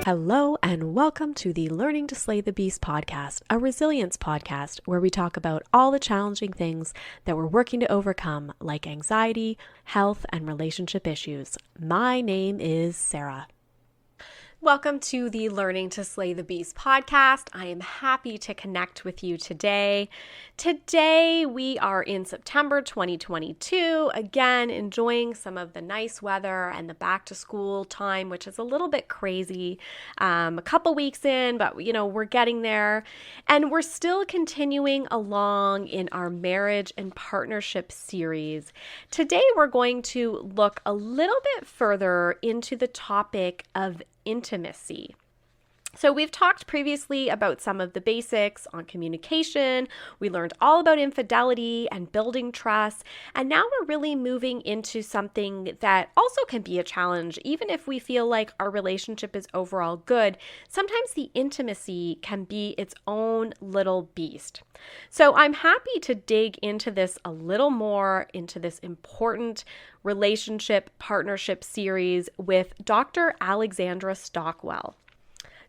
Hello, and welcome to the Learning to Slay the Beast podcast, a resilience podcast where we talk about all the challenging things that we're working to overcome, like anxiety, health, and relationship issues. My name is Sarah. Welcome to the Learning to Slay the Beast podcast. I am happy to connect with you today. Today we are in September 2022, again enjoying some of the nice weather and the back to school time, which is a little bit crazy. A couple weeks in, but we're getting there. And we're still continuing along in our marriage and partnership series. Today we're going to look a little bit further into the topic of intimacy. So we've talked previously about some of the basics on communication. We learned all about infidelity and building trust. And now we're really moving into something that also can be a challenge, even if we feel like our relationship is overall good. Sometimes the intimacy can be its own little beast. So I'm happy to dig into this a little more, into this important relationship partnership series with Dr. Alexandra Stockwell.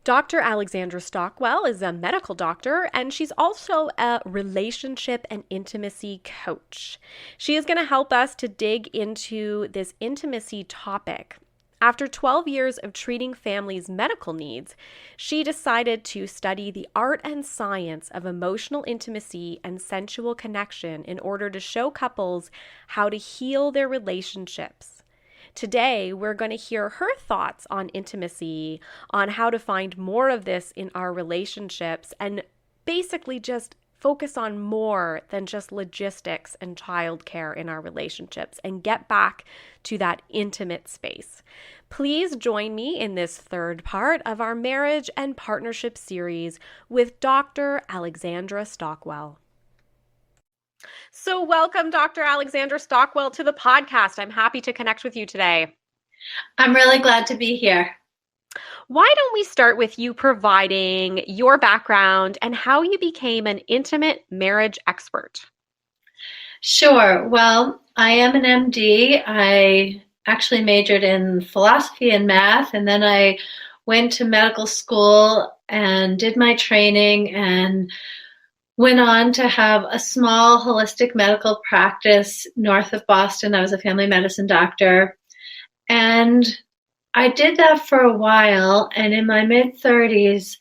Dr. Alexandra Stockwell is a medical doctor, and she's also a relationship and intimacy coach. She is going to help us to dig into this intimacy topic. After 12 years of treating families' medical needs, she decided to study the art and science of emotional intimacy and sensual connection in order to show couples how to heal their relationships. Today, we're going to hear her thoughts on intimacy, on how to find more of this in our relationships, and basically just focus on more than just logistics and childcare in our relationships and get back to that intimate space. Please join me in this third part of our marriage and partnership series with Dr. Alexandra Stockwell. So welcome, Dr. Alexandra Stockwell, to the podcast. I'm happy to connect with you today. I'm really glad to be here. Why don't we start with you providing your background and how you became an intimate marriage expert? Sure. Well, I am an MD. I actually majored in philosophy and math, and then I went to medical school and did my training and went on to have a small holistic medical practice north of Boston. I was a family medicine doctor. And I did that for a while. And in my mid-30s,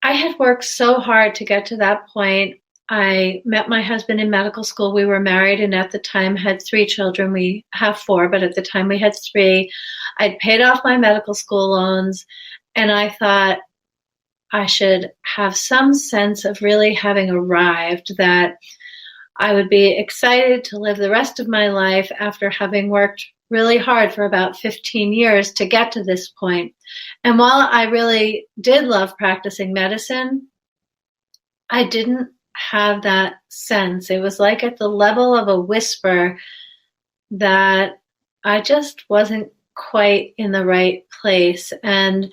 I had worked so hard to get to that point. I met my husband in medical school. We were married and at the time had 3 children. We have 4, but at the time we had 3. I'd paid off my medical school loans. And I thought, I should have some sense of really having arrived, that I would be excited to live the rest of my life after having worked really hard for about 15 years to get to this point. And while I really did love practicing medicine, I didn't have that sense. It was like at the level of a whisper that I just wasn't quite in the right place. And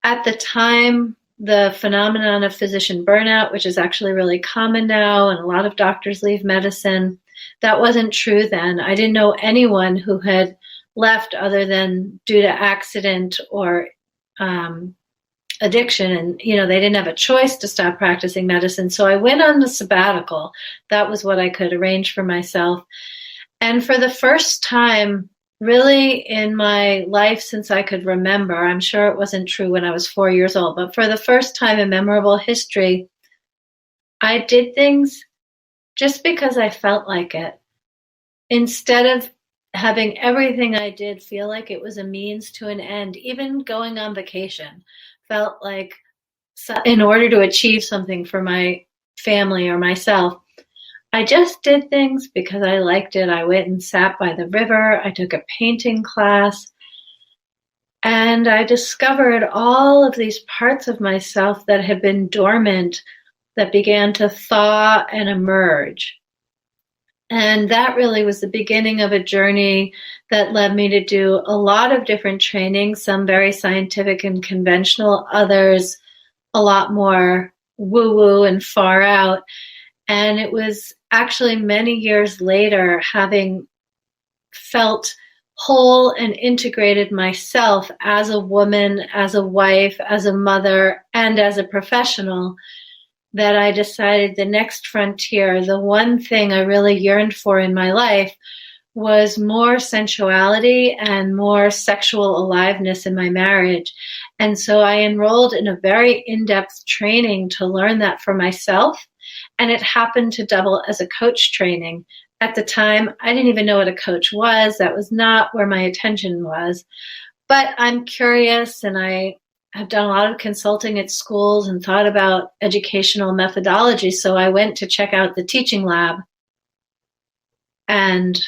at the time, the phenomenon of physician burnout, which is actually really common now, and a lot of doctors leave medicine, that wasn't true then. I didn't know anyone who had left other than due to accident or addiction. And, they didn't have a choice to stop practicing medicine. So I went on the sabbatical. That was what I could arrange for myself. And for the first time, really in my life since I could remember, I'm sure it wasn't true when I was 4 years old, but for the first time in memorable history, I did things just because I felt like it. Instead of having everything I did feel like it was a means to an end, even going on vacation felt like in order to achieve something for my family or myself. I just did things because I liked it. I went and sat by the river. I took a painting class. And I discovered all of these parts of myself that had been dormant that began to thaw and emerge. And that really was the beginning of a journey that led me to do a lot of different training, some very scientific and conventional, others a lot more woo-woo and far out. And it was actually many years later, having felt whole and integrated myself as a woman, as a wife, as a mother, and as a professional, that I decided the next frontier, the one thing I really yearned for in my life, was more sensuality and more sexual aliveness in my marriage. And so I enrolled in a very in-depth training to learn that for myself. And it happened to double as a coach training. At the time, I didn't even know what a coach was. That was not where my attention was. But I'm curious, and I have done a lot of consulting at schools and thought about educational methodology. So I went to check out the teaching lab, and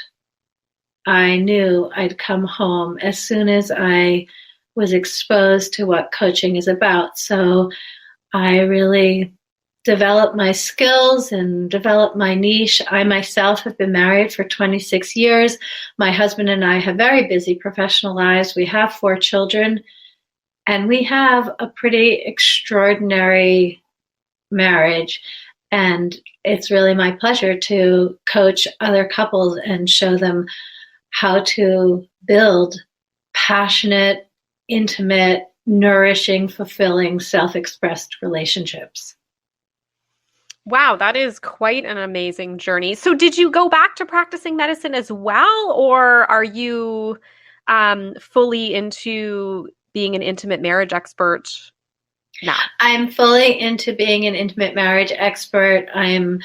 I knew I'd come home as soon as I was exposed to what coaching is about. So I really developed my skills and developed my niche. I myself have been married for 26 years. My husband and I have very busy professional lives. We have 4 children, and we have a pretty extraordinary marriage. And it's really my pleasure to coach other couples and show them how to build passionate, intimate, nourishing, fulfilling, self-expressed relationships. Wow, that is quite an amazing journey. So did you go back to practicing medicine as well, or are you fully into being an intimate marriage expert now? I'm fully into being an intimate marriage expert. I'm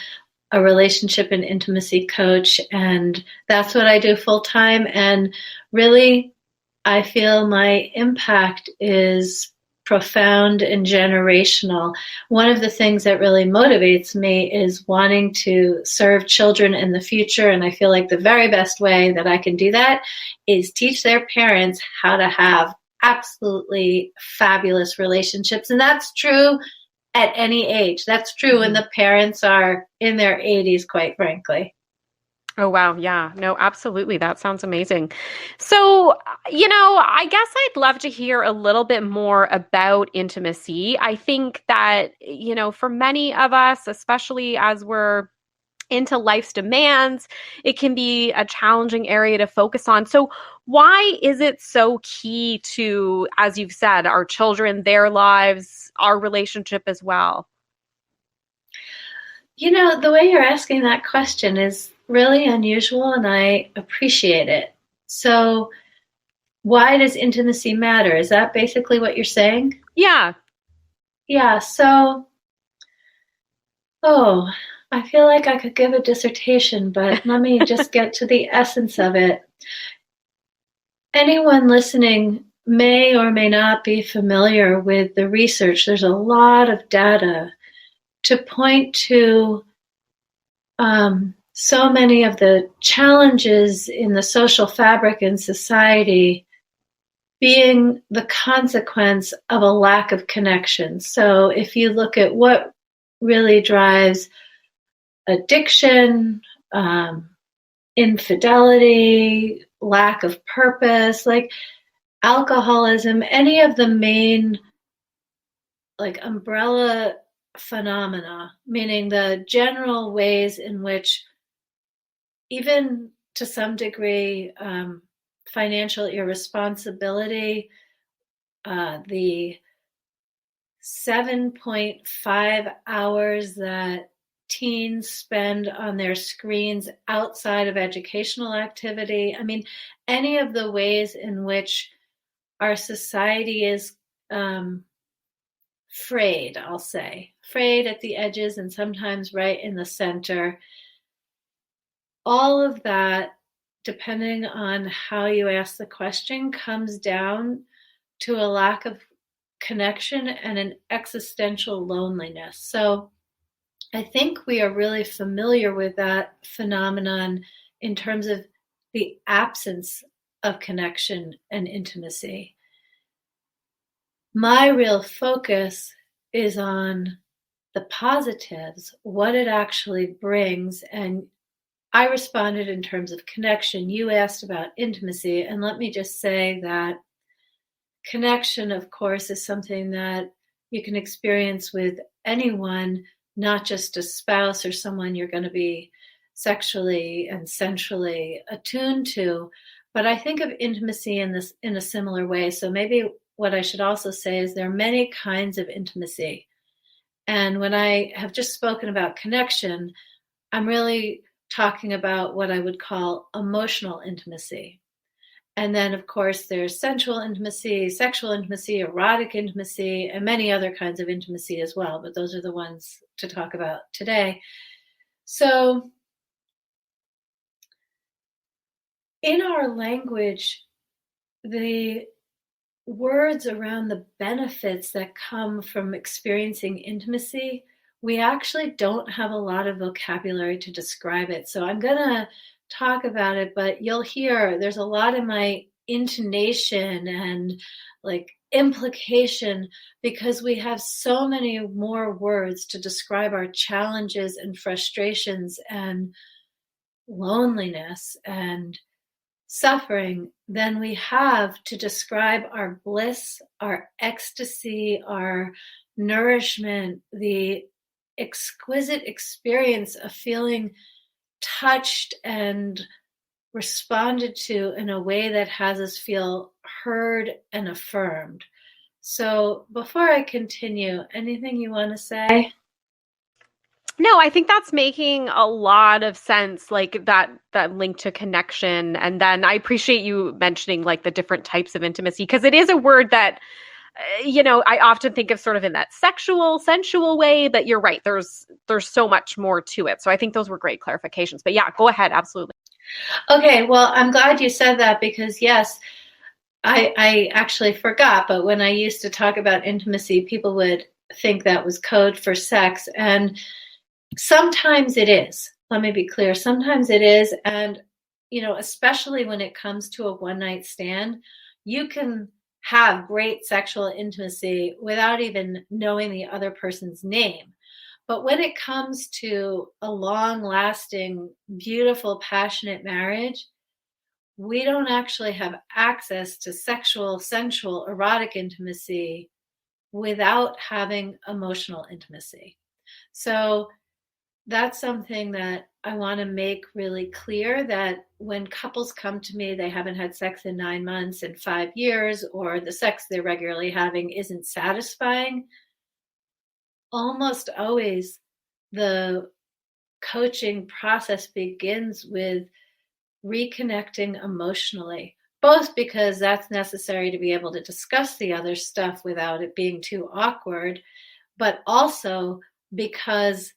a relationship and intimacy coach, and that's what I do full time. And really, I feel my impact is profound and generational. One of the things that really motivates me is wanting to serve children in the future. And I feel like the very best way that I can do that is teach their parents how to have absolutely fabulous relationships. And that's true at any age. That's true when the parents are in their 80s, quite frankly. Oh, wow. Yeah, no, absolutely. That sounds amazing. So, I guess I'd love to hear a little bit more about intimacy. I think that, for many of us, especially as we're into life's demands, it can be a challenging area to focus on. So, why is it so key to, as you've said, our children, their lives, our relationship as well? The way you're asking that question is really unusual, and I appreciate it. So, why does intimacy matter? Is that basically what you're saying? Yeah. Yeah, I feel like I could give a dissertation, but let me just get to the essence of it. Anyone listening may or may not be familiar with the research. There's a lot of data to point to so many of the challenges in the social fabric in society being the consequence of a lack of connection. So if you look at what really drives addiction, infidelity, lack of purpose, like alcoholism, any of the main umbrella phenomena, meaning the general ways in which, even to some degree, financial irresponsibility, the 7.5 hours that teens spend on their screens outside of educational activity. I mean, any of the ways in which our society is frayed, I'll say, frayed at the edges and sometimes right in the center. All of that, depending on how you ask the question, comes down to a lack of connection and an existential loneliness. So I think we are really familiar with that phenomenon in terms of the absence of connection and intimacy. My real focus is on the positives, what it actually brings. And I responded in terms of connection. You asked about intimacy. And let me just say that connection, of course, is something that you can experience with anyone, not just a spouse or someone you're going to be sexually and sensually attuned to. But I think of intimacy in a similar way. So maybe what I should also say is there are many kinds of intimacy. And when I have just spoken about connection, I'm really talking about what I would call emotional intimacy. And then, of course, there's sensual intimacy, sexual intimacy, erotic intimacy, and many other kinds of intimacy as well. But those are the ones to talk about today. So in our language, the words around the benefits that come from experiencing intimacy, we actually don't have a lot of vocabulary to describe it. So I'm going to talk about it, but you'll hear there's a lot in my intonation and like implication because we have so many more words to describe our challenges and frustrations and loneliness and suffering than we have to describe our bliss, our ecstasy, our nourishment, the exquisite experience of feeling touched and responded to in a way that has us feel heard and affirmed. So before I continue, anything you want to say? No, I think that's making a lot of sense, like that link to connection. And then I appreciate you mentioning like the different types of intimacy because it is a word that I often think of sort of in that sexual, sensual way, but you're right. There's so much more to it. So I think those were great clarifications. But yeah, go ahead. Absolutely. Okay, well, I'm glad you said that because yes, I actually forgot, but when I used to talk about intimacy, people would think that was code for sex. And sometimes it is. Let me be clear. Sometimes it is. And, especially when it comes to a one-night stand, you can have great sexual intimacy without even knowing the other person's name. But when it comes to a long-lasting, beautiful, passionate marriage, we don't actually have access to sexual, sensual, erotic intimacy without having emotional intimacy. So that's something that I want to make really clear, that when couples come to me, they haven't had sex in 9 months and 5 years, or the sex they're regularly having isn't satisfying. Almost always the coaching process begins with reconnecting emotionally, both because that's necessary to be able to discuss the other stuff without it being too awkward, but also because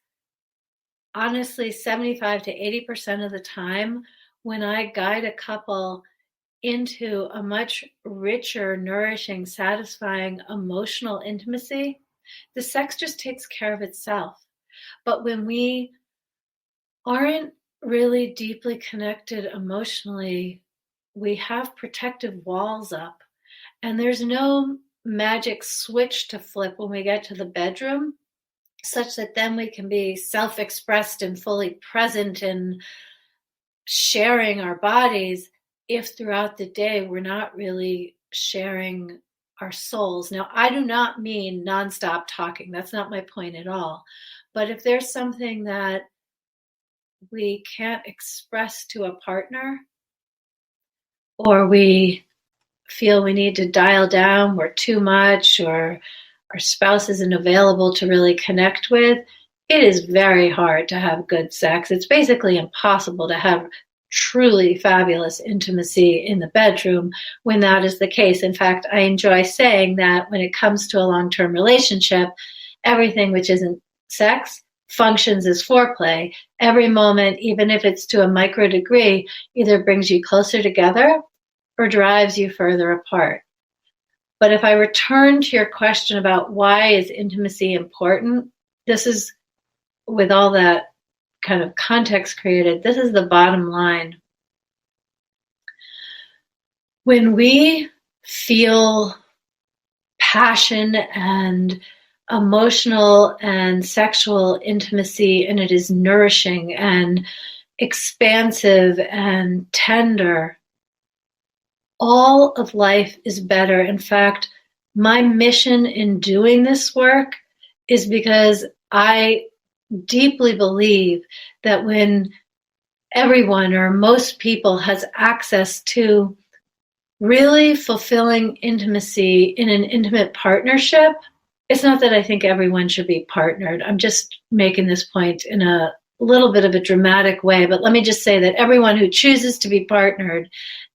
honestly, 75 to 80% of the time, when I guide a couple into a much richer, nourishing, satisfying emotional intimacy, the sex just takes care of itself. But when we aren't really deeply connected emotionally, we have protective walls up, and there's no magic switch to flip when we get to the bedroom, such that then we can be self-expressed and fully present and sharing our bodies if throughout the day we're not really sharing our souls. Now, I do not mean nonstop talking. That's not my point at all. But if there's something that we can't express to a partner, or we feel we need to dial down, we're too much, or our spouse isn't available to really connect with, it is very hard to have good sex. It's basically impossible to have truly fabulous intimacy in the bedroom when that is the case. In fact, I enjoy saying that when it comes to a long-term relationship, everything which isn't sex functions as foreplay. Every moment, even if it's to a micro degree, either brings you closer together or drives you further apart. But if I return to your question about why is intimacy important, this is, with all that kind of context created, this is the bottom line. When we feel passion and emotional and sexual intimacy, and it is nourishing and expansive and tender, all of life is better. In fact, my mission in doing this work is because I deeply believe that when everyone or most people has access to really fulfilling intimacy in an intimate partnership. It's not that I think everyone should be partnered. I'm just making this point in a little bit of a dramatic way, but let me just say that everyone who chooses to be partnered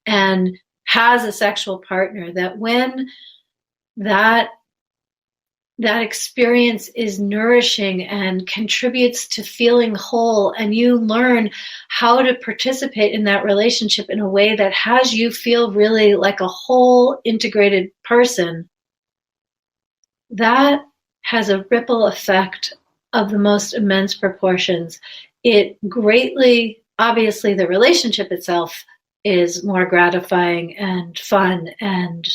and has a sexual partner, that when that experience is nourishing and contributes to feeling whole, and you learn how to participate in that relationship in a way that has you feel really like a whole integrated person, that has a ripple effect of the most immense proportions. It greatly, obviously, the relationship itself is more gratifying and fun and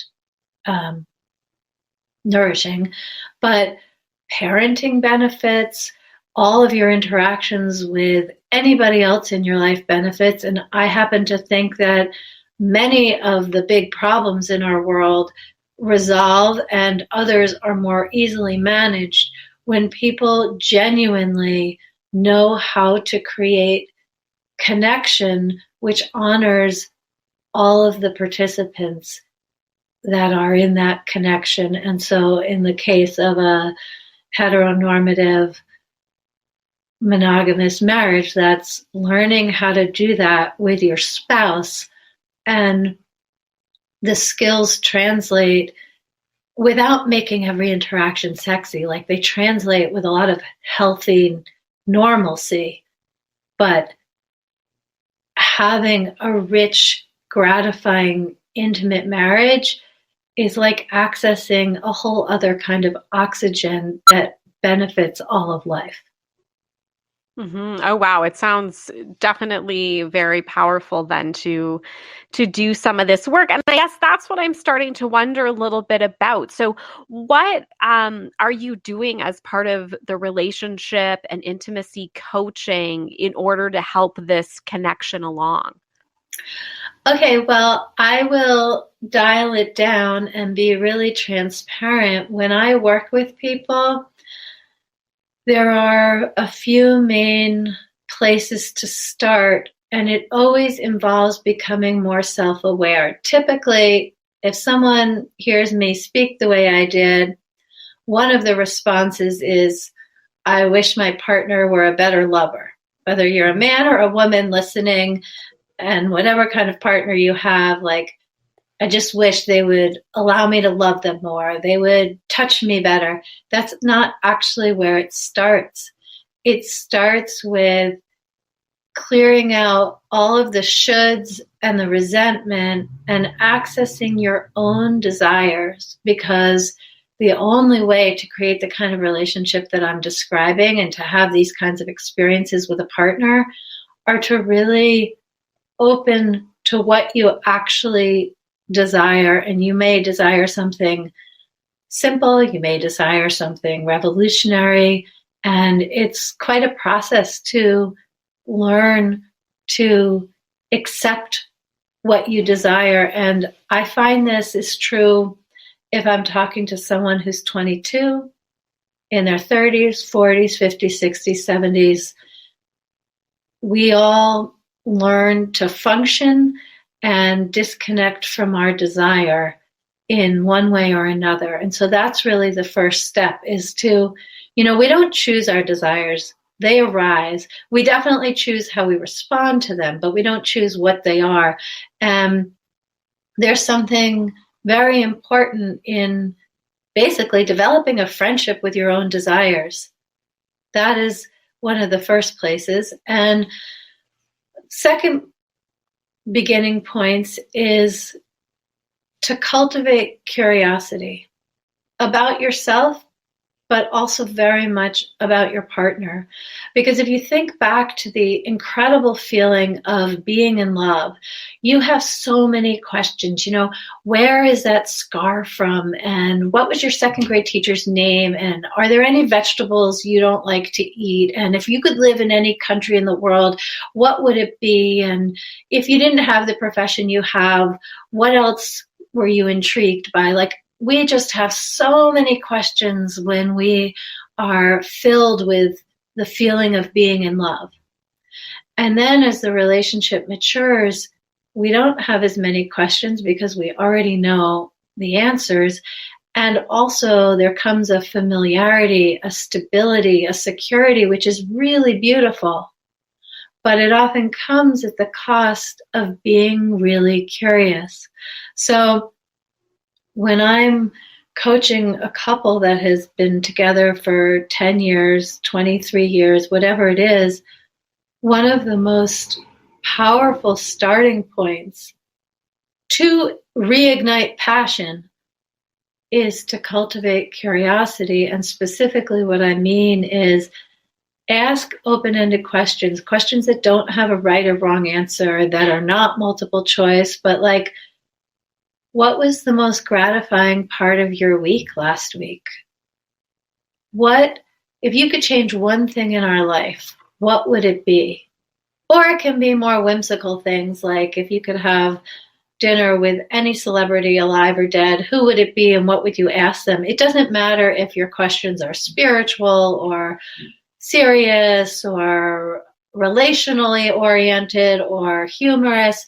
nourishing, but parenting benefits, all of your interactions with anybody else in your life benefits. And I happen to think that many of the big problems in our world resolve and others are more easily managed when people genuinely know how to create connection which honors all of the participants that are in that connection. And so in the case of a heteronormative monogamous marriage, that's learning how to do that with your spouse, and the skills translate without making every interaction sexy. Like, they translate with a lot of healthy normalcy, but having a rich, gratifying, intimate marriage is like accessing a whole other kind of oxygen that benefits all of life. Oh, wow. It sounds definitely very powerful then to do some of this work. And I guess that's what I'm starting to wonder a little bit about. So what are you doing as part of the relationship and intimacy coaching in order to help this connection along? Okay, well, I will dial it down and be really transparent. When I work with people, there are a few main places to start, and it always involves becoming more self-aware. Typically, if someone hears me speak the way I did, one of the responses is, I wish my partner were a better lover. Whether you're a man or a woman listening, and whatever kind of partner you have, like, I just wish they would allow me to love them more. They would touch me better. That's not actually where it starts. It starts with clearing out all of the shoulds and the resentment and accessing your own desires, because the only way to create the kind of relationship that I'm describing and to have these kinds of experiences with a partner are to really open to what you actually desire. And you may desire something simple, you may desire something revolutionary, and it's quite a process to learn to accept what you desire. And I find this is true if I'm talking to someone who's 22, in their 30s, 40s, 50s, 60s, 70s. We all learn to function and disconnect from our desire in one way or another. And so that's really the first step, is to, we don't choose our desires. They arise. We definitely choose how we respond to them, but we don't choose what they are. And there's something very important in basically developing a friendship with your own desires. That is one of the first places. And second beginning points is to cultivate curiosity about yourself, but also very much about your partner. Because if you think back to the incredible feeling of being in love, you have so many questions. Where is that scar from? And what was your second grade teacher's name? And are there any vegetables you don't like to eat? And if you could live in any country in the world, what would it be? And if you didn't have the profession you have, what else were you intrigued by? Like, we just have so many questions when we are filled with the feeling of being in love. And then as the relationship matures, we don't have as many questions because we already know the answers. And also, there comes a familiarity, a stability, a security, which is really beautiful. But it often comes at the cost of being really curious. So when I'm coaching a couple that has been together for 10 years, 23 years, whatever it is, one of the most powerful starting points to reignite passion is to cultivate curiosity. And specifically, what I mean is ask open-ended questions, questions that don't have a right or wrong answer, that are not multiple choice, but like, what was the most gratifying part of your week last week? What, if you could change one thing in our life, what would it be? Or it can be more whimsical things like if you could have dinner with any celebrity alive or dead, who would it be and what would you ask them? It doesn't matter if your questions are spiritual or serious or relationally oriented or humorous.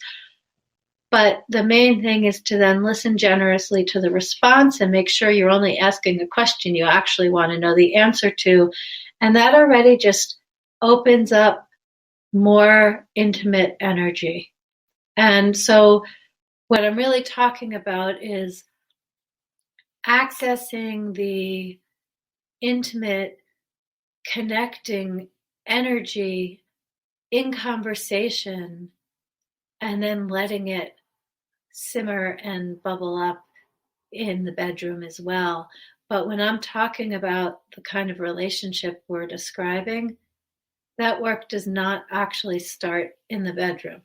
But the main thing is to then listen generously to the response and make sure you're only asking a question you actually want to know the answer to. And that already just opens up more intimate energy. And so what I'm really talking about is accessing the intimate, connecting energy in conversation and then letting it simmer and bubble up in the bedroom as well. But when I'm talking about the kind of relationship we're describing, that work does not actually start in the bedroom.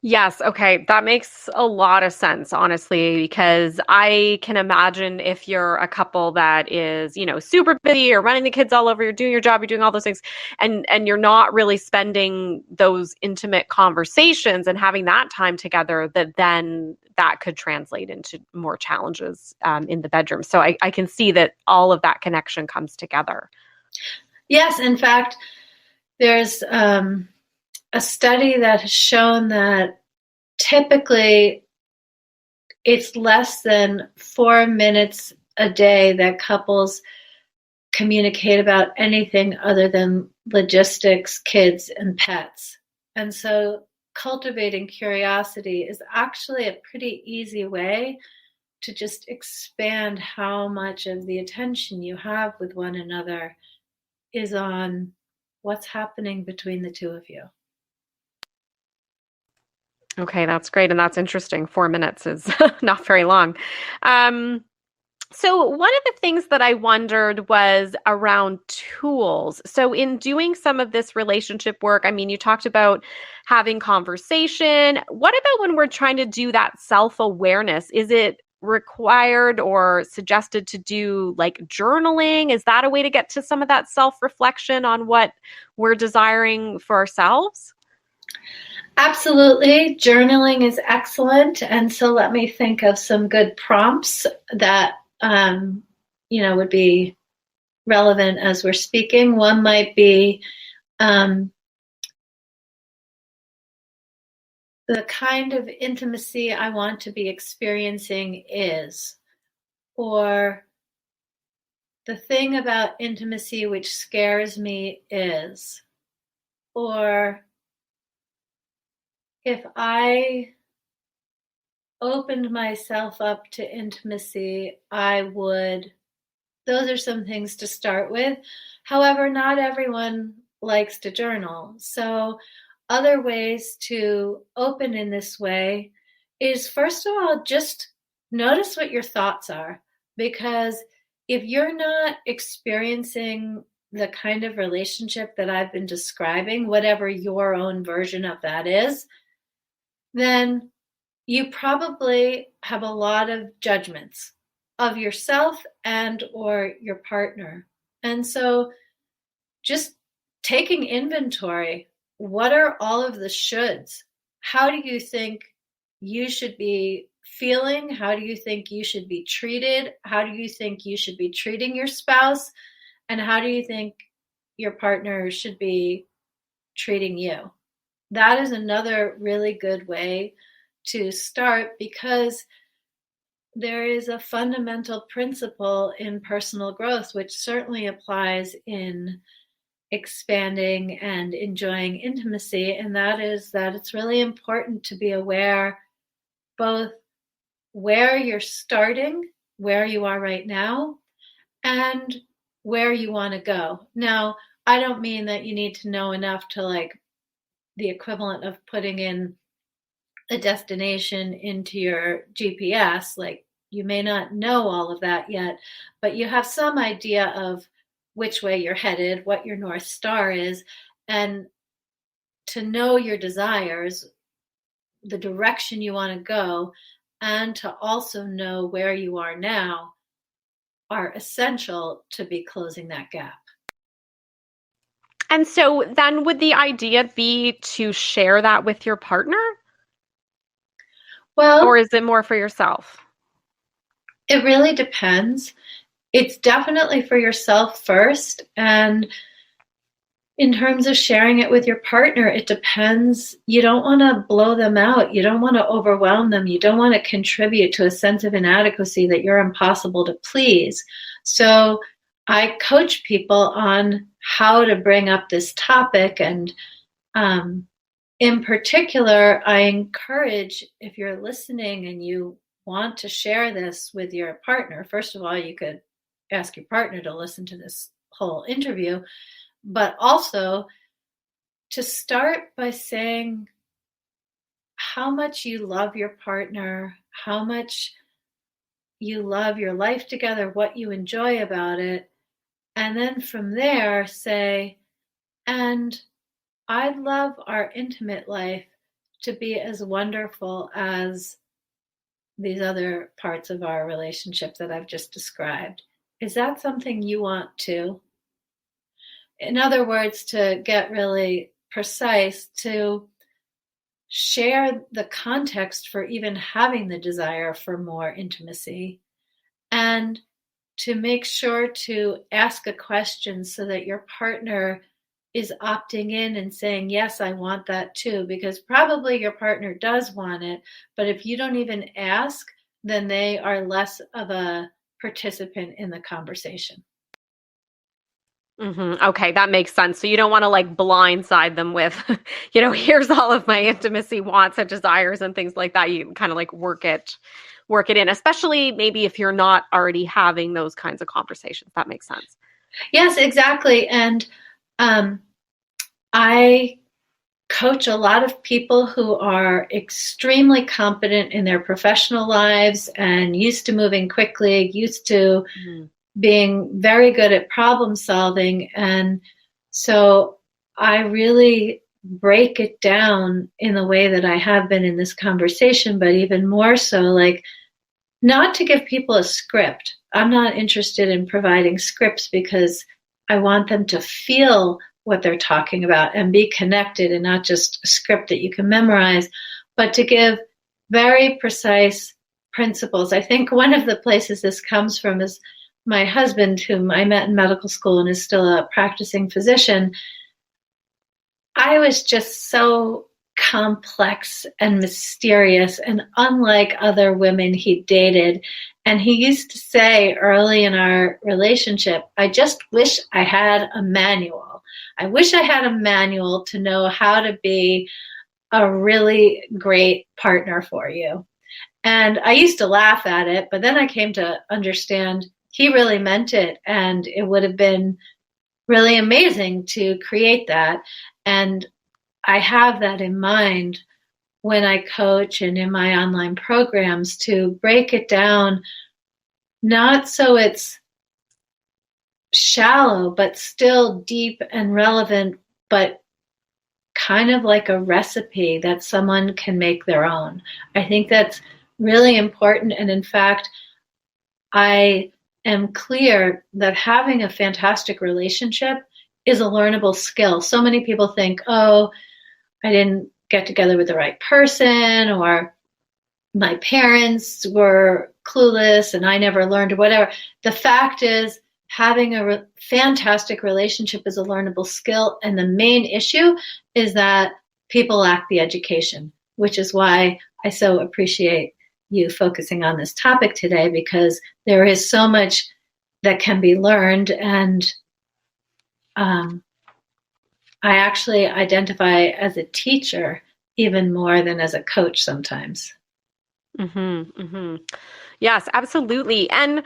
Yes. Okay. That makes a lot of sense, honestly, because I can imagine if you're a couple that is, super busy or running the kids all over, you're doing your job, you're doing all those things, and you're not really spending those intimate conversations and having that time together, that then that could translate into more challenges in the bedroom. So I can see that all of that connection comes together. Yes. In fact, there's a study that has shown that typically it's less than 4 minutes a day that couples communicate about anything other than logistics, kids, and pets. And so cultivating curiosity is actually a pretty easy way to just expand how much of the attention you have with one another is on what's happening between the two of you. Okay, that's great. And that's interesting. 4 minutes is not very long. Um, so, one of the things that I wondered was around tools. So, in doing some of this relationship work, I mean, you talked about having conversation. What about when we're trying to do that self-awareness? Is it required or suggested to do like journaling? Is that a way to get to some of that self-reflection on what we're desiring for ourselves? Absolutely. Journaling is excellent. And so let me think of some good prompts that, would be relevant as we're speaking. One might be the kind of intimacy I want to be experiencing is, or the thing about intimacy which scares me is, or if I opened myself up to intimacy, I would. Those are some things to start with. However, not everyone likes to journal. So, other ways to open in this way is, first of all, just notice what your thoughts are. Because if you're not experiencing the kind of relationship that I've been describing, whatever your own version of that is, then you probably have a lot of judgments of yourself and or your partner. And so just taking inventory, what are all of the shoulds? How do you think you should be feeling? How do you think you should be treated? How do you think you should be treating your spouse? And how do you think your partner should be treating you. That is another really good way to start, because there is a fundamental principle in personal growth, which certainly applies in expanding and enjoying intimacy, and that is that it's really important to be aware both where you're starting, where you are right now, and where you want to go. Now, I don't mean that you need to know enough to, like, the equivalent of putting in a destination into your GPS. Like, you may not know all of that yet, but you have some idea of which way you're headed, what your North Star is, and to know your desires, the direction you want to go, and to also know where you are now are essential to be closing that gap. And so then would the idea be to share that with your partner? Well, or is it more for yourself? It really depends. It's definitely for yourself first. And in terms of sharing it with your partner, it depends. You don't want to blow them out. You don't want to overwhelm them. You don't want to contribute to a sense of inadequacy that you're impossible to please. So I coach people on how to bring up this topic. And in particular, I encourage, if you're listening and you want to share this with your partner, first of all, you could ask your partner to listen to this whole interview, but also to start by saying how much you love your partner, how much you love your life together, what you enjoy about it. And then from there, say, and I'd love our intimate life to be as wonderful as these other parts of our relationship that I've just described. Is that something you want too? In other words, to get really precise, to share the context for even having the desire for more intimacy, and to make sure to ask a question so that your partner is opting in and saying, yes, I want that too, because probably your partner does want it, but if you don't even ask, then they are less of a participant in the conversation. Mm-hmm. Okay, that makes sense. So you don't want to like blindside them with, here's all of my intimacy wants and desires and things like that. You kind of like work it in, especially maybe if you're not already having those kinds of conversations. That makes sense. Yes, exactly. And I coach a lot of people who are extremely competent in their professional lives and used to moving quickly, used to being very good at problem solving. And so I really break it down in the way that I have been in this conversation, but even more so, like, not to give people a script. I'm not interested in providing scripts because I want them to feel what they're talking about and be connected, and not just a script that you can memorize, but to give very precise principles. I think one of the places this comes from is my husband, whom I met in medical school and is still a practicing physician. I was just so complex and mysterious and unlike other women he dated. And he used to say early in our relationship, I just wish I had a manual. I wish I had a manual to know how to be a really great partner for you. And I used to laugh at it, but then I came to understand he really meant it, and it would have been really amazing to create that. And I have that in mind when I coach and in my online programs, to break it down, not so it's shallow, but still deep and relevant, but kind of like a recipe that someone can make their own. I think that's really important. And in fact, I am clear that having a fantastic relationship is a learnable skill. So many people think, oh, I didn't get together with the right person, or my parents were clueless and I never learned, or whatever. The fact is, having a fantastic relationship is a learnable skill. And the main issue is that people lack the education, which is why I so appreciate you focusing on this topic today, because there is so much that can be learned. And I actually identify as a teacher even more than as a coach sometimes. Mm-hmm, mm-hmm. Yes, absolutely. And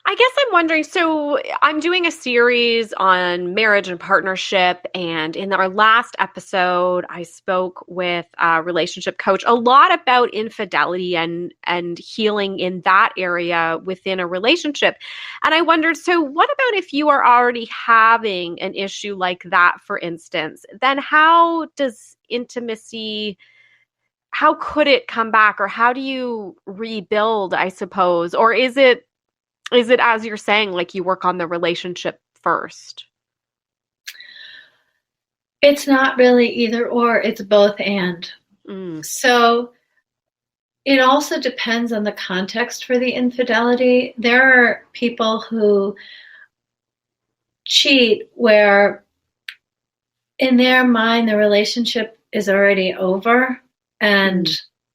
I guess I'm wondering, so I'm doing a series on marriage and partnership, and in our last episode, I spoke with a relationship coach a lot about infidelity and healing in that area within a relationship. And I wondered, so what about if you are already having an issue like that, for instance, then how does intimacy, how could it come back, or how do you rebuild, I suppose? Or is it, as you're saying, like you work on the relationship first? It's not really either or, it's both and. Mm. So it also depends on the context for the infidelity. There are people who cheat where in their mind the relationship is already over, and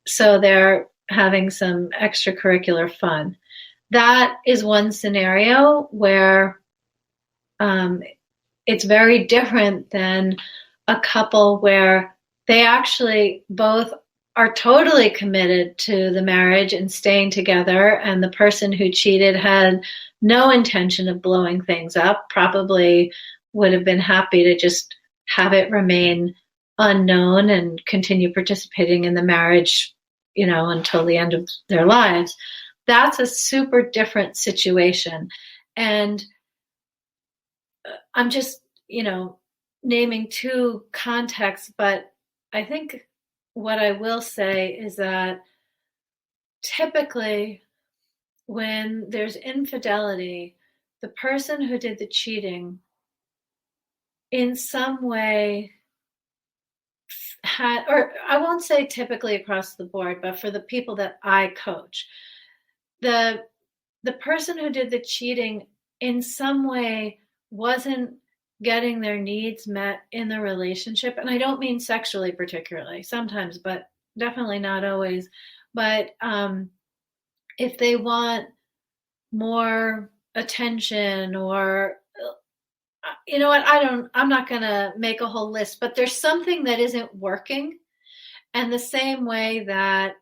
so they're having some extracurricular fun. That is one scenario where it's very different than a couple where they actually both are totally committed to the marriage and staying together, and the person who cheated had no intention of blowing things up, probably would have been happy to just have it remain unknown and continue participating in the marriage, until the end of their lives. That's a super different situation. And I'm just, naming two contexts, but I think what I will say is that typically when there's infidelity, the person who did the cheating in some way had, or I won't say typically across the board, but for the people that I coach, the person who did the cheating in some way wasn't getting their needs met in the relationship. And I don't mean sexually particularly, sometimes, but definitely not always. But if they want more attention, or you know what, I'm not going to make a whole list, but there's something that isn't working. And the same way that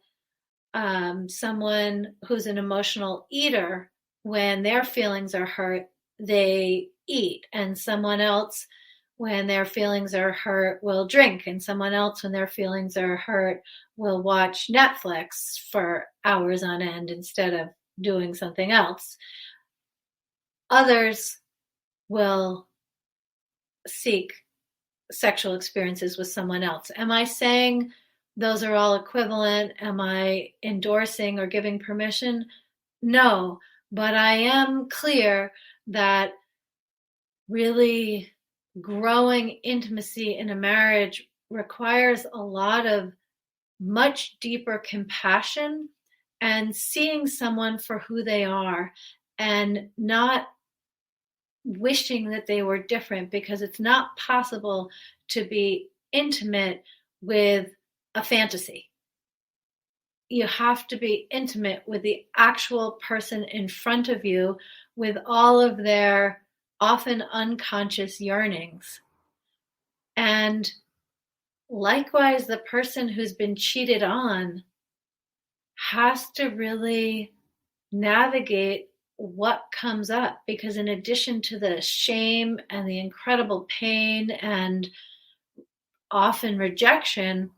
someone who's an emotional eater, when their feelings are hurt, they eat, and someone else, when their feelings are hurt, will drink, and someone else, when their feelings are hurt, will watch Netflix for hours on end instead of doing something else. Others will seek sexual experiences with someone else. Am I saying those are all equivalent? Am I endorsing or giving permission? No, but I am clear that really growing intimacy in a marriage requires a lot of much deeper compassion and seeing someone for who they are, and not wishing that they were different, because it's not possible to be intimate with a fantasy. You have to be intimate with the actual person in front of you, with all of their often unconscious yearnings. And likewise, the person who's been cheated on has to really navigate what comes up, because in addition to the shame and the incredible pain and often rejection,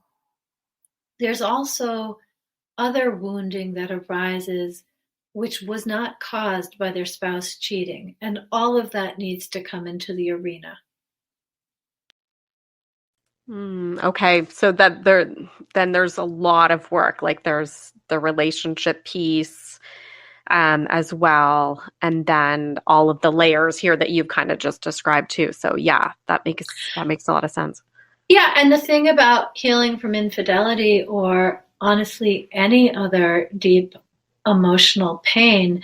there's also other wounding that arises which was not caused by their spouse cheating. And all of that needs to come into the arena. Okay, so there's a lot of work. Like there's the relationship piece as well, and then all of the layers here that you've kind of just described too. So yeah, that makes a lot of sense. Yeah, and the thing about healing from infidelity, or honestly any other deep emotional pain,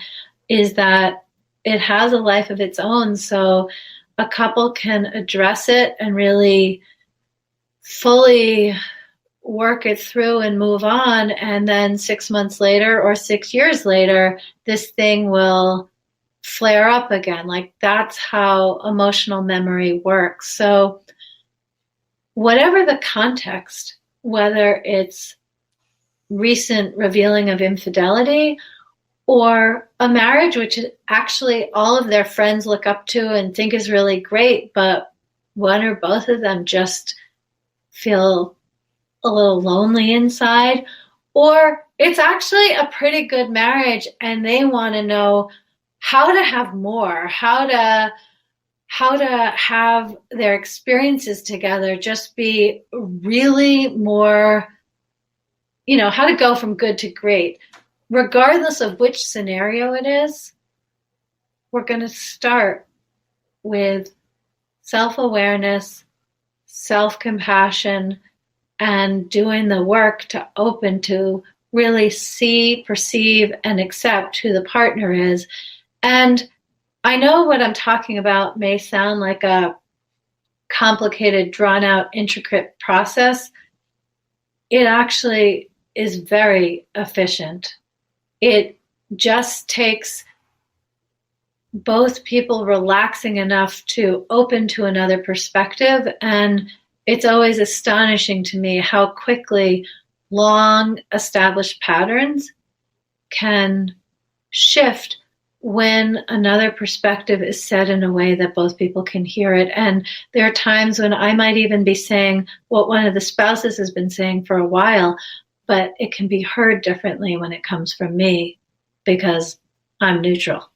is that it has a life of its own. So a couple can address it and really fully work it through and move on. And then 6 months later or 6 years later, this thing will flare up again. Like, that's how emotional memory works. So whatever the context, whether it's recent revealing of infidelity or a marriage which actually all of their friends look up to and think is really great, but one or both of them just feel a little lonely inside, or it's actually a pretty good marriage and they want to know how to have more, how to have their experiences together just be really more, how to go from good to great. Regardless of which scenario it is, we're going to start with self-awareness, self-compassion, and doing the work to open to really see, perceive, and accept who the partner is. And I know what I'm talking about may sound like a complicated, drawn-out, intricate process. It actually is very efficient. It just takes both people relaxing enough to open to another perspective. And it's always astonishing to me how quickly long established patterns can shift when another perspective is said in a way that both people can hear it. And there are times when I might even be saying what one of the spouses has been saying for a while, but it can be heard differently when it comes from me because I'm neutral.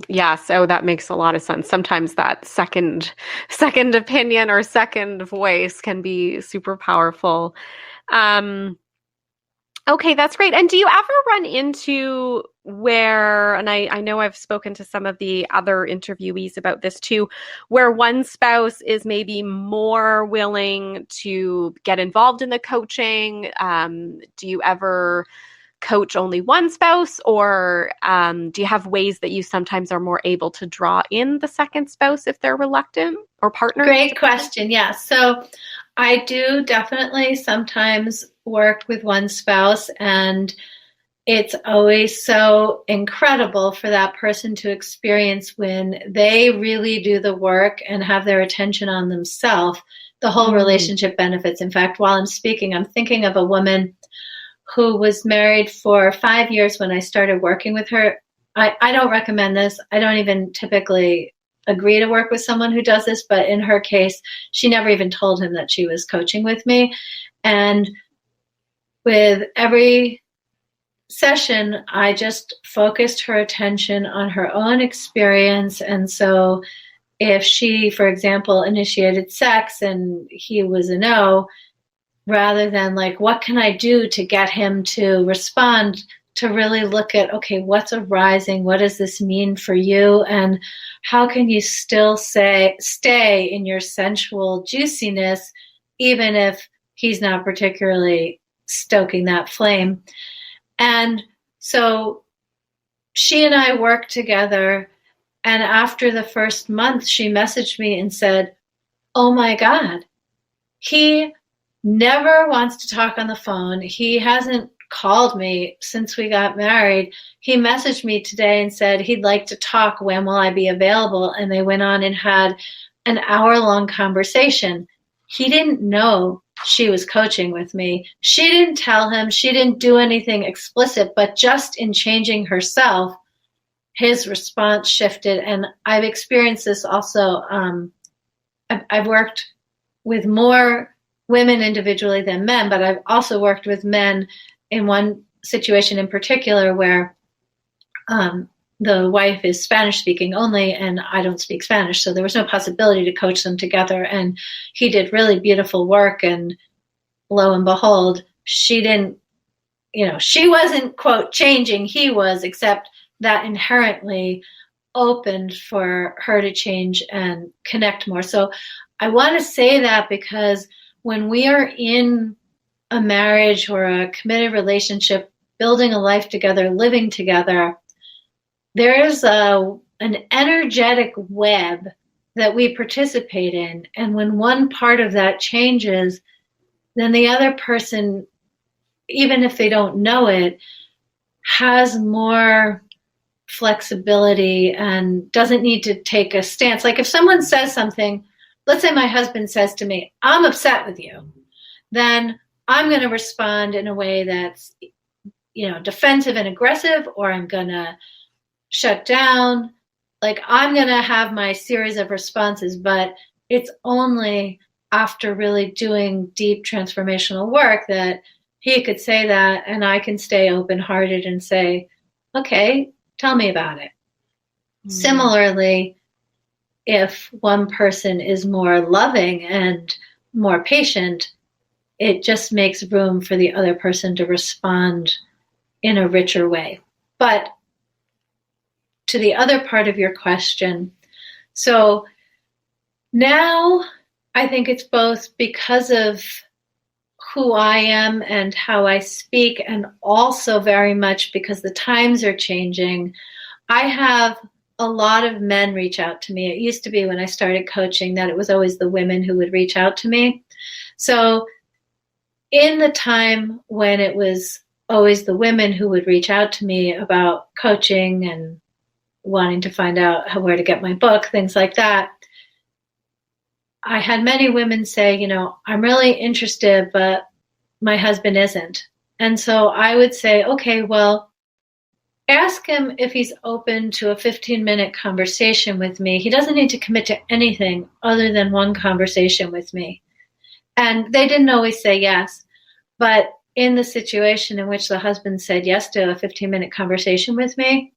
Yeah, so that makes a lot of sense. Sometimes that second opinion or second voice can be super powerful. Okay, that's great. And do you ever run into where, and I know I've spoken to some of the other interviewees about this too, where one spouse is maybe more willing to get involved in the coaching? Do you ever coach only one spouse, or do you have ways that you sometimes are more able to draw in the second spouse if they're reluctant or partner? Great question. Yeah. So I do definitely sometimes work with one spouse, and it's always so incredible for that person to experience when they really do the work and have their attention on themselves. The whole relationship benefits. In fact, while I'm speaking, I'm thinking of a woman who was married for 5 years when I started working with her. I don't recommend this. I don't even typically agree to work with someone who does this, but in her case, she never even told him that she was coaching with me. And with every session, I just focused her attention on her own experience. And so if she, for example, initiated sex and he was a no, rather than like, what can I do to get him to respond, to really look at, okay, what's arising? What does this mean for you? And how can you still stay in your sensual juiciness, even if he's not particularly stoking that flame? And so she and I worked together. And after the first month, she messaged me and said, oh my God, he never wants to talk on the phone. He hasn't called me since we got married. He messaged me today and said he'd like to talk. When will I be available? And they went on and had an hour-long conversation. He didn't know she was coaching with me. She didn't tell him. She didn't do anything explicit, but just in changing herself, his response shifted. And I've experienced this also. I've worked with more women individually than men, but I've also worked with men in one situation in particular where the wife is Spanish speaking only and I don't speak Spanish. So there was no possibility to coach them together. And he did really beautiful work. And lo and behold, she didn't, she wasn't, quote, changing. He was, except that inherently opened for her to change and connect more. So I want to say that because when we are in a marriage or a committed relationship, building a life together, living together, there's an energetic web that we participate in. And when one part of that changes, then the other person, even if they don't know it, has more flexibility and doesn't need to take a stance. Like if someone says something, let's say my husband says to me, I'm upset with you, then I'm going to respond in a way that's, defensive and aggressive, or I'm going to shut down. Like I'm going to have my series of responses, but it's only after really doing deep transformational work that he could say that, and I can stay open-hearted and say, okay, tell me about it. Mm. Similarly, if one person is more loving and more patient, it just makes room for the other person to respond in a richer way. But to the other part of your question, so now I think it's both because of who I am and how I speak, and also very much because the times are changing. I have a lot of men reach out to me. It used to be when I started coaching that it was always the women who would reach out to me. So in the time when it was always the women who would reach out to me about coaching and wanting to find out where to get my book, things like that, I had many women say, I'm really interested, but my husband isn't. And so I would say, okay, well, ask him if he's open to a 15-minute conversation with me. He doesn't need to commit to anything other than one conversation with me. And they didn't always say yes. But in the situation in which the husband said yes to a 15-minute conversation with me,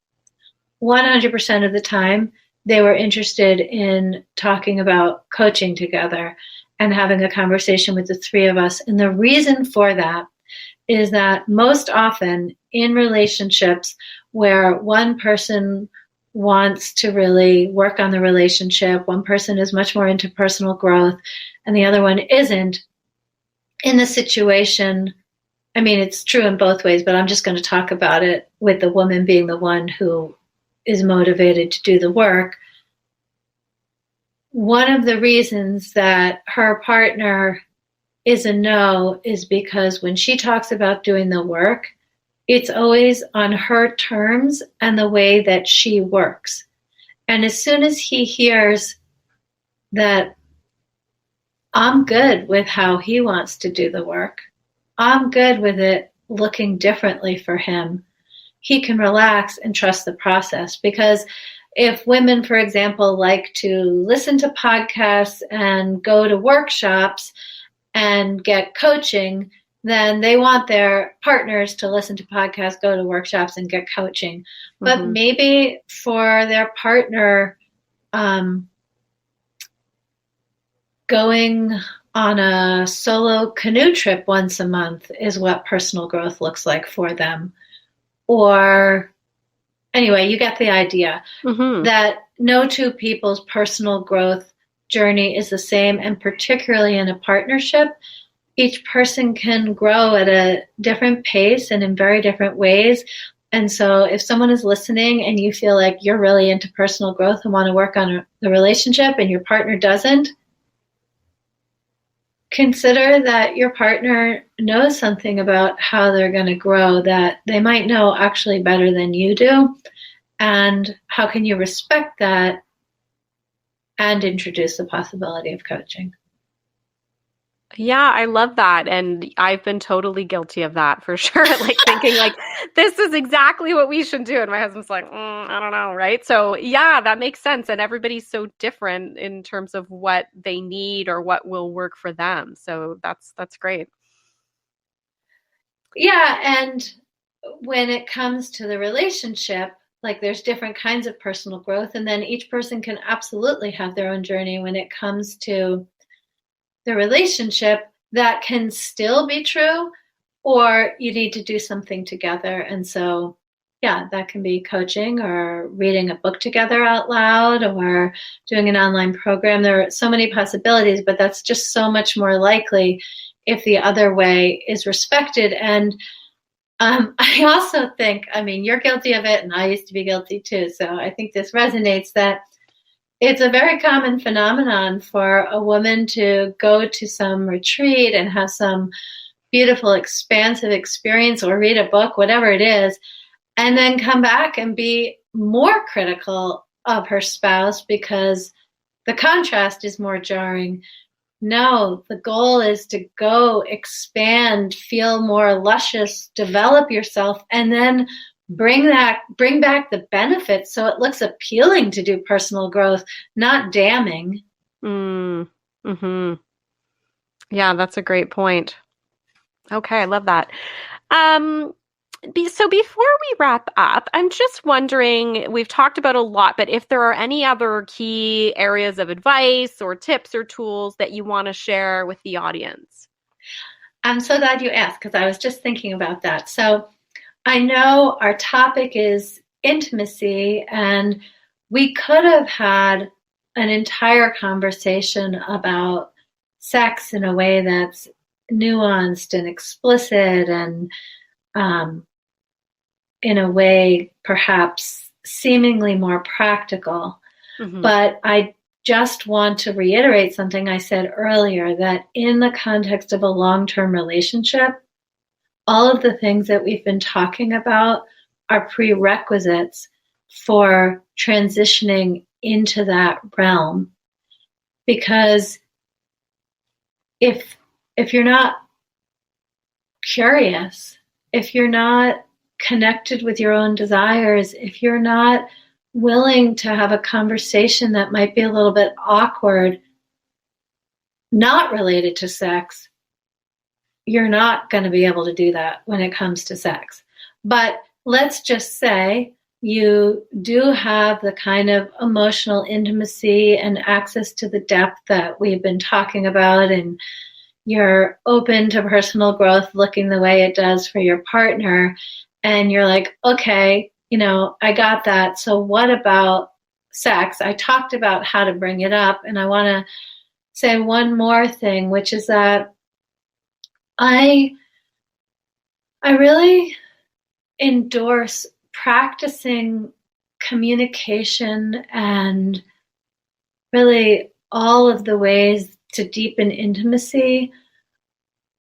100% of the time, they were interested in talking about coaching together and having a conversation with the three of us. And the reason for that is that most often in relationships where one person wants to really work on the relationship, one person is much more into personal growth, and the other one isn't, in the situation, I mean, it's true in both ways, but I'm just going to talk about it with the woman being the one who is motivated to do the work. One of the reasons that her partner is a no is because when she talks about doing the work, it's always on her terms and the way that she works. And as soon as he hears that I'm good with how he wants to do the work, I'm good with it looking differently for him, he can relax and trust the process. Because if women, for example, like to listen to podcasts and go to workshops and get coaching, then they want their partners to listen to podcasts, go to workshops, and get coaching. Mm-hmm. But maybe for their partner, going on a solo canoe trip once a month is what personal growth looks like for them. Or anyway, you get the idea. Mm-hmm. That no two people's personal growth journey is the same, and particularly in a partnership, each person can grow at a different pace and in very different ways. And so if someone is listening and you feel like you're really into personal growth and want to work on the relationship and your partner doesn't, consider that your partner knows something about how they're going to grow that they might know actually better than you do. And how can you respect that and introduce the possibility of coaching? Yeah, I love that. And I've been totally guilty of that for sure. Like thinking like, this is exactly what we should do. And my husband's like, I don't know. Right. So yeah, that makes sense. And everybody's so different in terms of what they need or what will work for them. So that's great. Yeah. And when it comes to the relationship, like there's different kinds of personal growth, and then each person can absolutely have their own journey when it comes to the relationship. That can still be true, or you need to do something together. And so, yeah, that can be coaching or reading a book together out loud or doing an online program. There are so many possibilities, but that's just so much more likely if the other way is respected. And I also think, I mean, you're guilty of it, and I used to be guilty too. So I think this resonates that it's a very common phenomenon for a woman to go to some retreat and have some beautiful, expansive experience or read a book, whatever it is, and then come back and be more critical of her spouse because the contrast is more jarring. No, the goal is to go expand, feel more luscious, develop yourself, and then bring back the benefits so it looks appealing to do personal growth, not damning. Mm-hmm. Yeah, that's a great point. Okay, I love that. So before we wrap up, I'm just wondering, we've talked about a lot, but if there are any other key areas of advice or tips or tools that you want to share with the audience. I'm so glad you asked because I was just thinking about that. So I know our topic is intimacy, and we could have had an entire conversation about sex in a way that's nuanced and explicit and in a way perhaps seemingly more practical. Mm-hmm. But I just want to reiterate something I said earlier, that in the context of a long-term relationship, all of the things that we've been talking about are prerequisites for transitioning into that realm. Because if you're not curious, if you're not connected with your own desires, if you're not willing to have a conversation that might be a little bit awkward, not related to sex, you're not going to be able to do that when it comes to sex. But let's just say you do have the kind of emotional intimacy and access to the depth that we've been talking about, and you're open to personal growth looking the way it does for your partner, and you're like, okay, I got that. So what about sex? I talked about how to bring it up, and I want to say one more thing, which is that I really endorse practicing communication and really all of the ways to deepen intimacy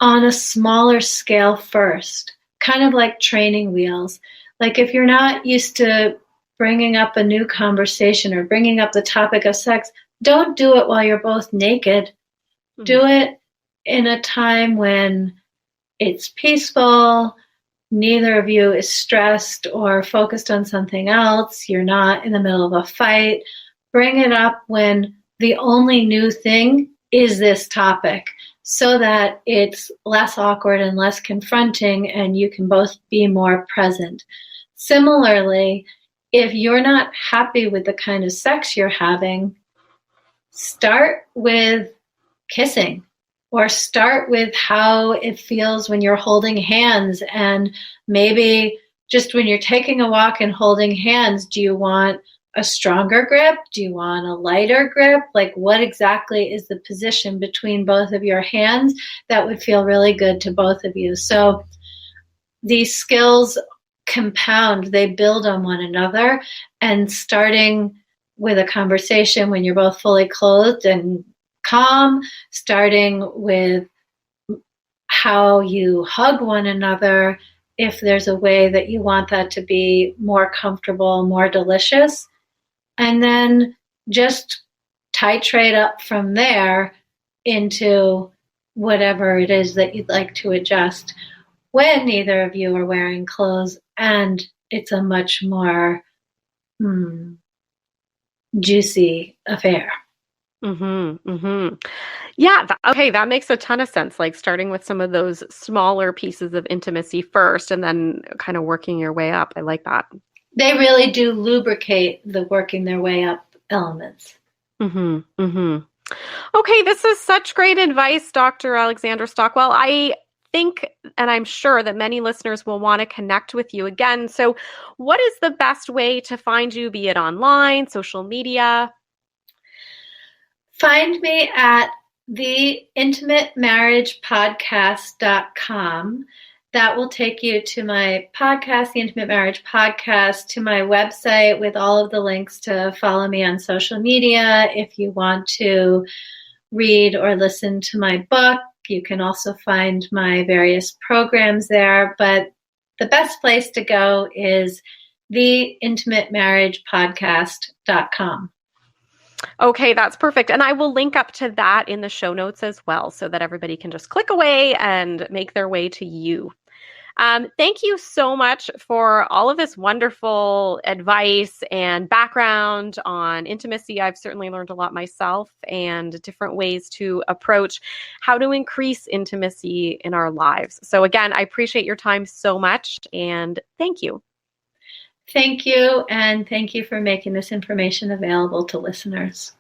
on a smaller scale first, kind of like training wheels. Like if you're not used to bringing up a new conversation or bringing up the topic of sex, don't do it while you're both naked. Mm-hmm. Do it in a time when it's peaceful, neither of you is stressed or focused on something else, you're not in the middle of a fight. Bring it up when the only new thing is this topic, so that it's less awkward and less confronting and you can both be more present. Similarly, if you're not happy with the kind of sex you're having, start with kissing, or start with how it feels when you're holding hands. And maybe just when you're taking a walk and holding hands, do you want a stronger grip? Do you want a lighter grip? Like, what exactly is the position between both of your hands that would feel really good to both of you? So these skills compound, they build on one another, and starting with a conversation when you're both fully clothed and calm, starting with how you hug one another, if there's a way that you want that to be more comfortable, more delicious, and then just titrate up from there into whatever it is that you'd like to adjust when neither of you are wearing clothes and it's a much more juicy affair. Mm-hmm, mm-hmm. Yeah. Okay. That makes a ton of sense. Like starting with some of those smaller pieces of intimacy first and then kind of working your way up. I like that. They really do lubricate the working their way up elements. Mm-hmm, mm-hmm. Okay. This is such great advice, Dr. Alexandra Stockwell. I think, and I'm sure that many listeners will want to connect with you again. So what is the best way to find you, be it online, social media? Find me at theintimatemarriagepodcast.com. that will take you to my podcast, the Intimate Marriage Podcast, to my website with all of the links to follow me on social media. If you want to read or listen to my book, you can also find my various programs there. But the best place to go is theintimatemarriagepodcast.com. Okay, that's perfect. And I will link up to that in the show notes as well so that everybody can just click away and make their way to you. Thank you so much for all of this wonderful advice and background on intimacy. I've certainly learned a lot myself and different ways to approach how to increase intimacy in our lives. So again, I appreciate your time so much and thank you. Thank you, and thank you for making this information available to listeners.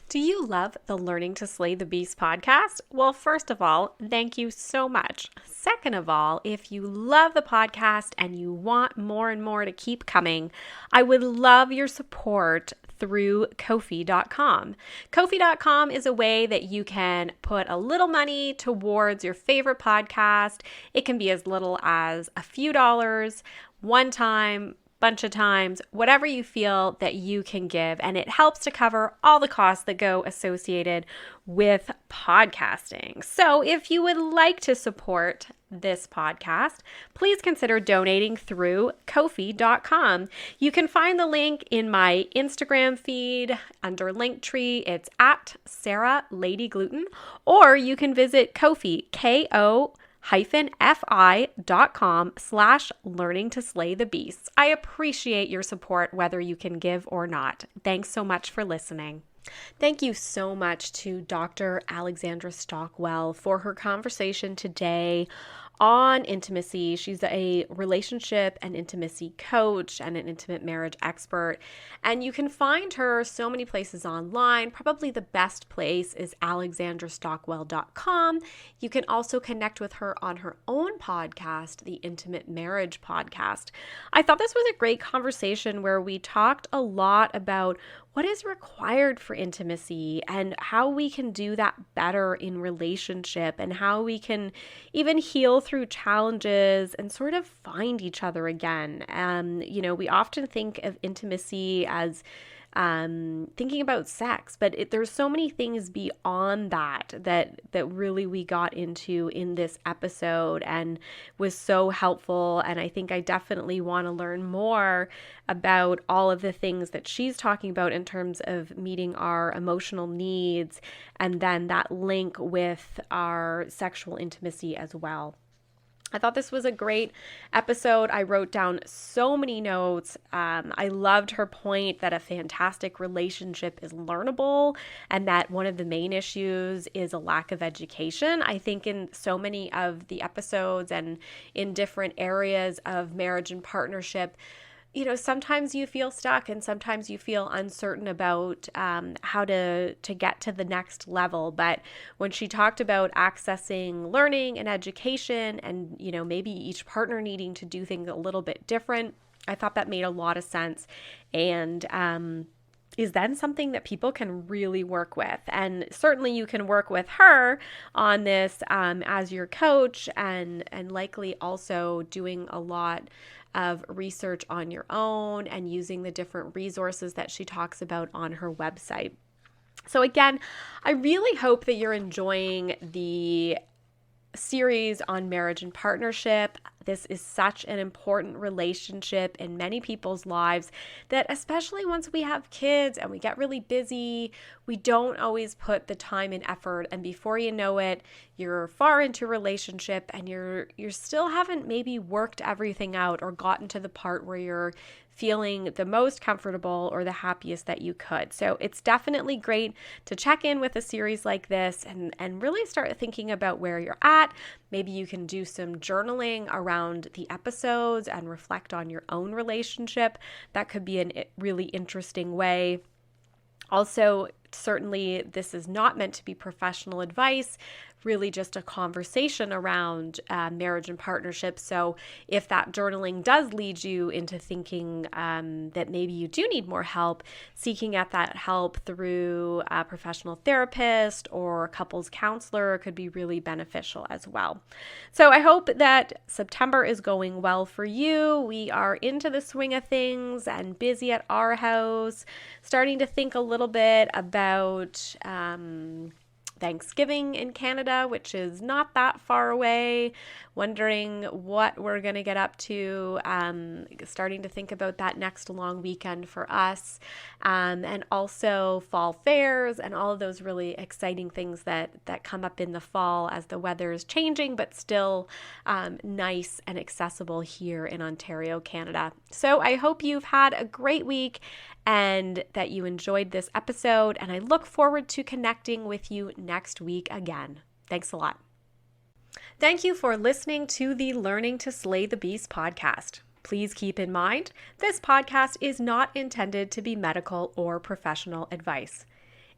Do you love the Learning to Slay the Beast podcast? Well, first of all, thank you so much. Second of all, if you love the podcast and you want more and more to keep coming, I would love your support through Ko-fi.com. Ko-fi.com is a way that you can put a little money towards your favorite podcast. It can be as little as a few dollars, one time, bunch of times, whatever you feel that you can give. And it helps to cover all the costs that go associated with podcasting. So if you would like to support this podcast, please consider donating through Ko-fi.com. You can find the link in my Instagram feed under Linktree. It's at Sarah Lady Gluten, or you can visit Ko-fi, ko-fi.com/learning to slay the beasts. I appreciate your support, whether you can give or not. Thanks so much for listening. Thank you so much to Dr. Alexandra Stockwell for her conversation today on intimacy. She's a relationship and intimacy coach and an intimate marriage expert. And you can find her so many places online. Probably the best place is alexandrastockwell.com. You can also connect with her on her own podcast, the Intimate Marriage Podcast. I thought this was a great conversation where we talked a lot about what is required for intimacy and how we can do that better in relationship and how we can even heal through challenges and sort of find each other again. We often think of intimacy as thinking about sex, but there's so many things beyond that really we got into in this episode and was so helpful. And I think I definitely want to learn more about all of the things that she's talking about in terms of meeting our emotional needs and then that link with our sexual intimacy as well. I thought this was a great episode. I wrote down so many notes. I loved her point that a fantastic relationship is learnable and that one of the main issues is a lack of education. I think in so many of the episodes and in different areas of marriage and partnership, sometimes you feel stuck and sometimes you feel uncertain about how to get to the next level. But when she talked about accessing learning and education and, maybe each partner needing to do things a little bit different, I thought that made a lot of sense and is then something that people can really work with. And certainly you can work with her on this as your coach and likely also doing a lot of research on your own and using the different resources that she talks about on her website. So again, I really hope that you're enjoying the series on marriage and partnership. This is such an important relationship in many people's lives that especially once we have kids and we get really busy, we don't always put the time and effort. And before you know it, you're far into a relationship and you're still haven't maybe worked everything out or gotten to the part where you're feeling the most comfortable or the happiest that you could. So it's definitely great to check in with a series like this and really start thinking about where you're at. Maybe you can do some journaling around the episodes and reflect on your own relationship. That could be a really interesting way. Also, certainly, this is not meant to be professional advice. really just a conversation around marriage and partnership. So if that journaling does lead you into thinking that maybe you do need more help, seeking out that help through a professional therapist or a couples counselor could be really beneficial as well. So I hope that September is going well for you. We are into the swing of things and busy at our house, starting to think a little bit about Thanksgiving in Canada, which is not that far away, wondering what we're going to get up to, starting to think about that next long weekend for us, and also fall fairs and all of those really exciting things that come up in the fall as the weather is changing, but still nice and accessible here in Ontario, Canada. So I hope you've had a great week and that you enjoyed this episode, and I look forward to connecting with you next week again. Thanks a lot. Thank you for listening to the Learning to Slay the Beast podcast. Please keep in mind, this podcast is not intended to be medical or professional advice.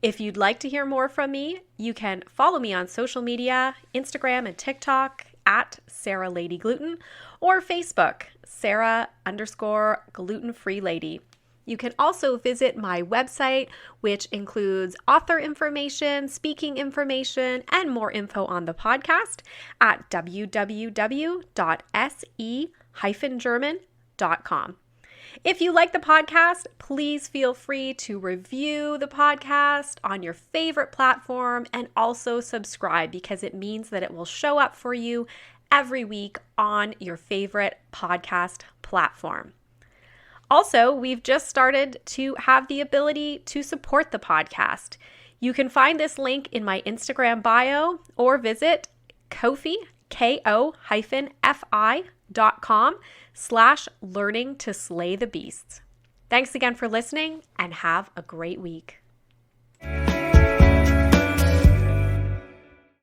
If you'd like to hear more from me, you can follow me on social media, Instagram and TikTok at Sarah Lady Gluten, or Facebook, Sarah_gluten-free lady. You can also visit my website, which includes author information, speaking information, and more info on the podcast at www.se-german.com. If you like the podcast, please feel free to review the podcast on your favorite platform and also subscribe, because it means that it will show up for you every week on your favorite podcast platform. Also, we've just started to have the ability to support the podcast. You can find this link in my Instagram bio or visit Ko-fi, ko-fi.com/learning to slay the beasts. Thanks again for listening and have a great week.